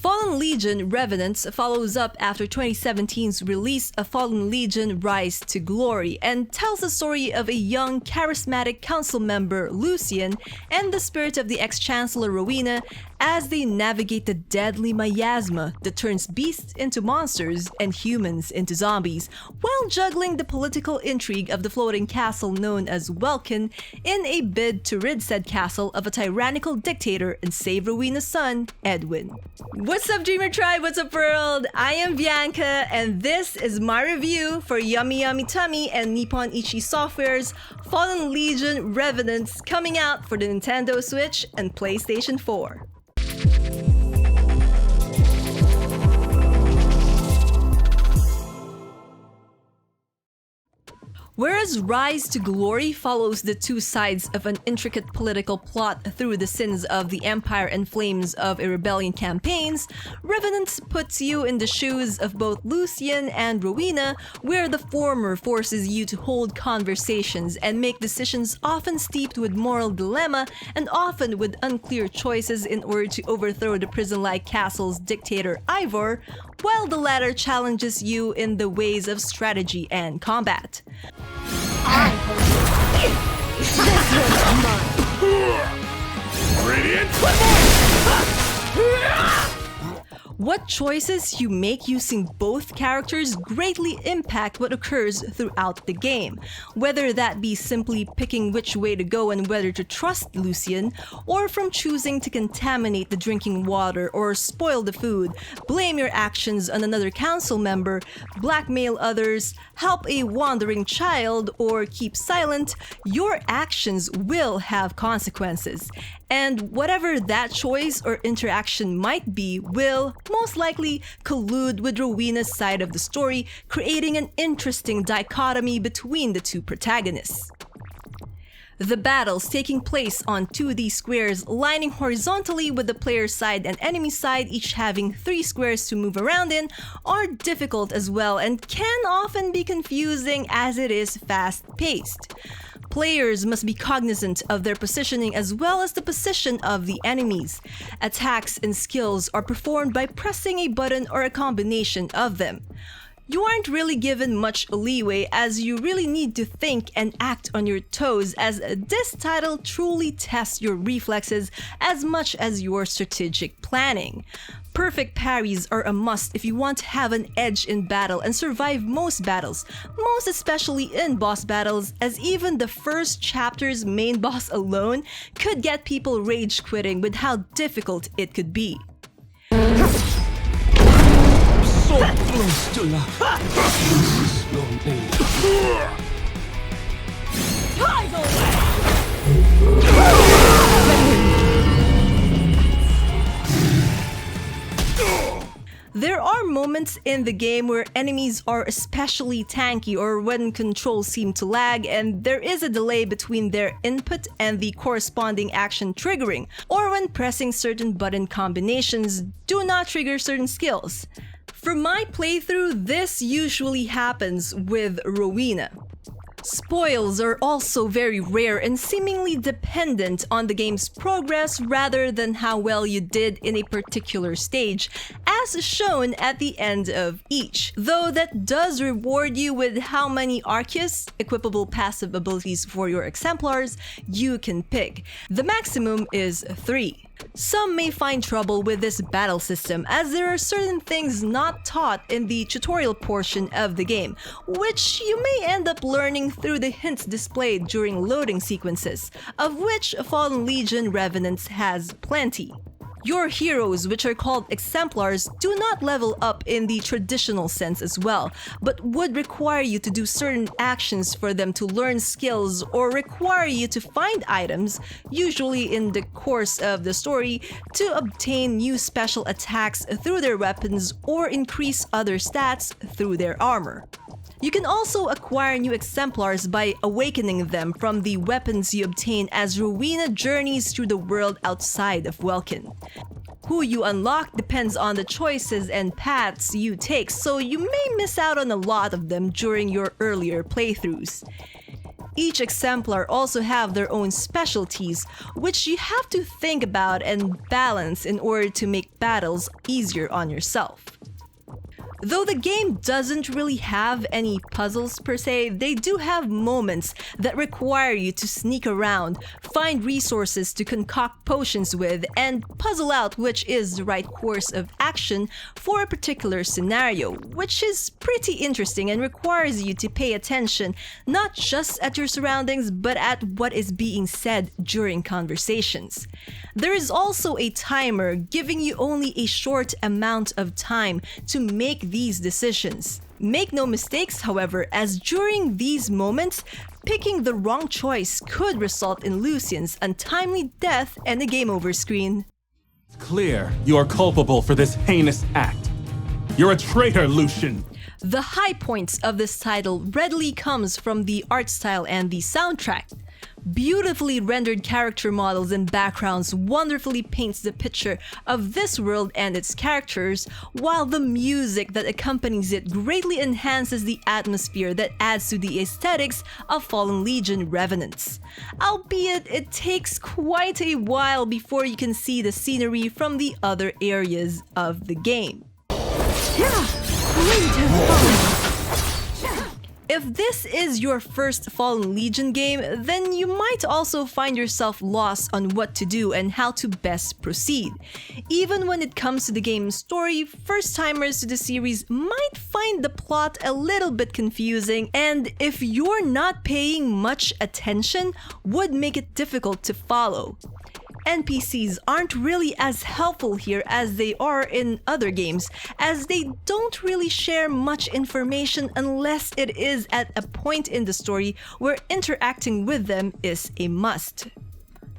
Fallen Legion Revenants follows up after 2017's release of Fallen Legion Rise to Glory and tells the story of a young, charismatic council member, Lucian, and the spirit of the ex-chancellor Rowena as they navigate the deadly miasma that turns beasts into monsters and humans into zombies, while juggling the political intrigue of the floating castle known as Welkin in a bid to rid said castle of a tyrannical dictator and save Rowena's son, Edwin. What's up, Dreamer Tribe? What's up, world? I am Bianca, and this is my review for Yummy Yummy Tummy and Nippon Ichi Software's Fallen Legion Revenants coming out for the Nintendo Switch and PlayStation 4. Whereas Rise to Glory follows the two sides of an intricate political plot through the sins of the Empire and flames of a rebellion campaigns, Revenants puts you in the shoes of both Lucian and Rowena, where the former forces you to hold conversations and make decisions often steeped with moral dilemma and often with unclear choices in order to overthrow the prison-like castle's dictator Ivor, while the latter challenges you in the ways of strategy and combat. This one's mine. Radiant What choices you make using both characters greatly impact what occurs throughout the game, whether that be simply picking which way to go and whether to trust Lucian, or from choosing to contaminate the drinking water or spoil the food, blame your actions on another council member, blackmail others, help a wandering child, or keep silent. Your actions will have consequences. And whatever that choice or interaction might be will most likely collude with Rowena's side of the story, creating an interesting dichotomy between the two protagonists. The battles taking place on 2D squares lining horizontally with the player's side and enemy side, each having 3 squares to move around in, are difficult as well and can often be confusing as it is fast-paced. Players must be cognizant of their positioning as well as the position of the enemies. Attacks and skills are performed by pressing a button or a combination of them. You aren't really given much leeway as you really need to think and act on your toes, as this title truly tests your reflexes as much as your strategic planning. Perfect parries are a must if you want to have an edge in battle and survive most battles, most especially in boss battles, as even the first chapter's main boss alone could get people rage quitting with how difficult it could be. so close to love. There are moments in the game where enemies are especially tanky or when controls seem to lag and there is a delay between their input and the corresponding action triggering, or when pressing certain button combinations do not trigger certain skills. For my playthrough, this usually happens with Rowena. Spoils are also very rare and seemingly dependent on the game's progress rather than how well you did in a particular stage, as shown at the end of each, though that does reward you with how many Arceus, equipable passive abilities for your exemplars, you can pick. The maximum is 3. Some may find trouble with this battle system as there are certain things not taught in the tutorial portion of the game, which you may end up learning through the hints displayed during loading sequences, of which Fallen Legion Revenants has plenty. Your heroes, which are called exemplars, do not level up in the traditional sense as well, but would require you to do certain actions for them to learn skills or require you to find items, usually in the course of the story, to obtain new special attacks through their weapons or increase other stats through their armor. You can also acquire new exemplars by awakening them from the weapons you obtain as Rowena journeys through the world outside of Welkin. Who you unlock depends on the choices and paths you take, so you may miss out on a lot of them during your earlier playthroughs. each exemplar also have their own specialties, which you have to think about and balance in order to make battles easier on yourself. Though the game doesn't really have any puzzles per se, they do have moments that require you to sneak around, find resources to concoct potions with, and puzzle out which is the right course of action for a particular scenario, which is pretty interesting and requires you to pay attention not just at your surroundings but at what is being said during conversations. There is also a timer giving you only a short amount of time to make these decisions. Make no mistakes, however, as during these moments, picking the wrong choice could result in Lucian's untimely death and a game over screen. Clear, you are culpable for this heinous act. You're a traitor, Lucian. The high points of this title readily comes from the art style and the soundtrack. Beautifully rendered character models and backgrounds wonderfully paints the picture of this world and its characters, while the music that accompanies it greatly enhances the atmosphere that adds to the aesthetics of Fallen Legion Revenants. Albeit it takes quite a while before you can see the scenery from the other areas of the game. If this is your first Fallen Legion game, then you might also find yourself lost on what to do and how to best proceed. Even when it comes to the game's story, first-timers to the series might find the plot a little bit confusing, and if you're not paying much attention, would make it difficult to follow. NPCs aren't really as helpful here as they are in other games, as they don't really share much information unless it is at a point in the story where interacting with them is a must.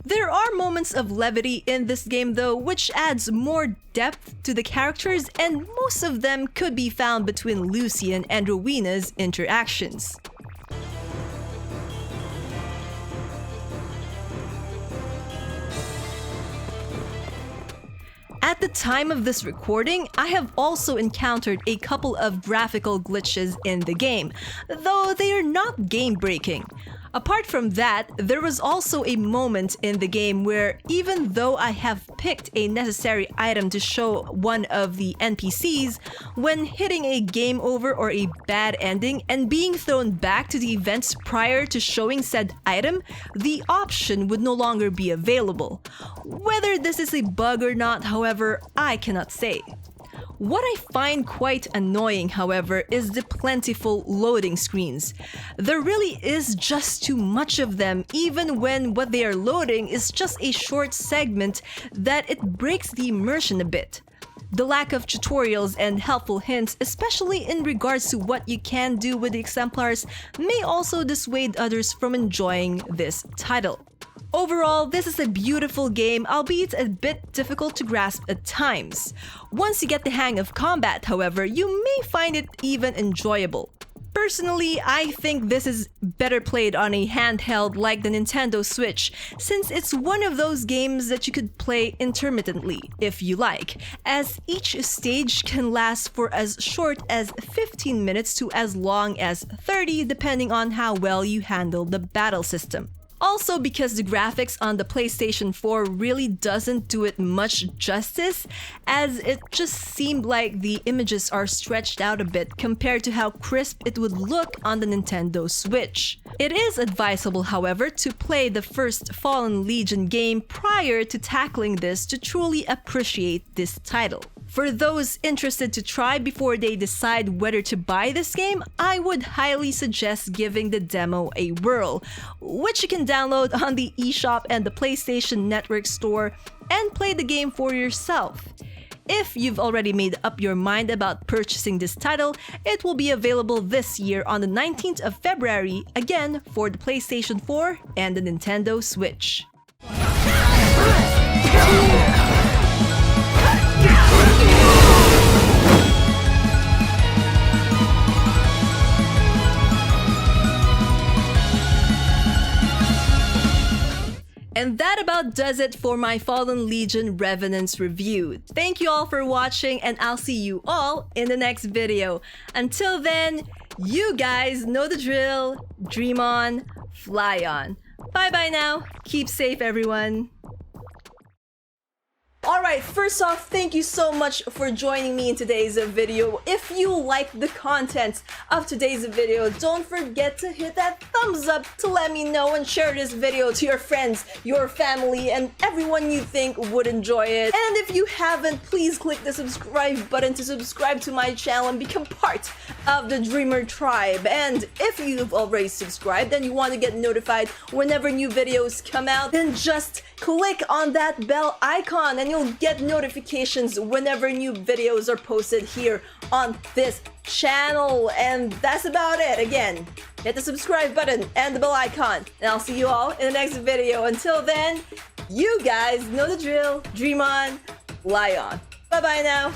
There are moments of levity in this game though, which adds more depth to the characters, and most of them could be found between Lucian and Rowena's interactions. At the time of this recording, I have also encountered a couple of graphical glitches in the game, though they are not game-breaking. Apart from that, there was also a moment in the game where, even though I have picked a necessary item to show one of the NPCs, when hitting a game over or a bad ending and being thrown back to the events prior to showing said item, the option would no longer be available. Whether this is a bug or not, however, I cannot say. What I find quite annoying, however, is the plentiful loading screens. There really is just too much of them, even when what they are loading is just a short segment that it breaks the immersion a bit. The lack of tutorials and helpful hints, especially in regards to what you can do with the exemplars, may also dissuade others from enjoying this title. Overall, this is a beautiful game, albeit a bit difficult to grasp at times. Once you get the hang of combat, however, you may find it even enjoyable. Personally, I think this is better played on a handheld like the Nintendo Switch, since it's one of those games that you could play intermittently, if you like, as each stage can last for as short as 15 minutes to as long as 30, depending on how well you handle the battle system. Also, because the graphics on the PlayStation 4 really doesn't do it much justice, as it just seemed like the images are stretched out a bit compared to how crisp it would look on the Nintendo Switch. It is advisable, however, to play the first Fallen Legion game prior to tackling this to truly appreciate this title. For those interested to try before they decide whether to buy this game, I would highly suggest giving the demo a whirl, which you can download on the eShop and the PlayStation Network store and play the game for yourself. If you've already made up your mind about purchasing this title, it will be available this year on the 19th of February, again for the PlayStation 4 and the Nintendo Switch. And that about does it for my Fallen Legion Revenants review. Thank you all for watching, and I'll see you all in the next video. Until then, you guys know the drill. Dream on, fly on. Bye-bye now. Keep safe, everyone. Alright, first off, thank you so much for joining me in today's video. If you like the content of today's video, don't forget to hit that thumbs up to let me know and share this video to your friends, your family, and everyone you think would enjoy it. And if you haven't, please click the subscribe button to subscribe to my channel and become part of the Dreamer Tribe. And if you've already subscribed and you want to get notified whenever new videos come out, then just click on that bell icon and you'll get notifications whenever new videos are posted here on this channel. And that's about it. Again, hit the subscribe button and the bell icon, and I'll see you all in the next video. Until then, you guys know the drill. Dream on, fly on. Bye bye now.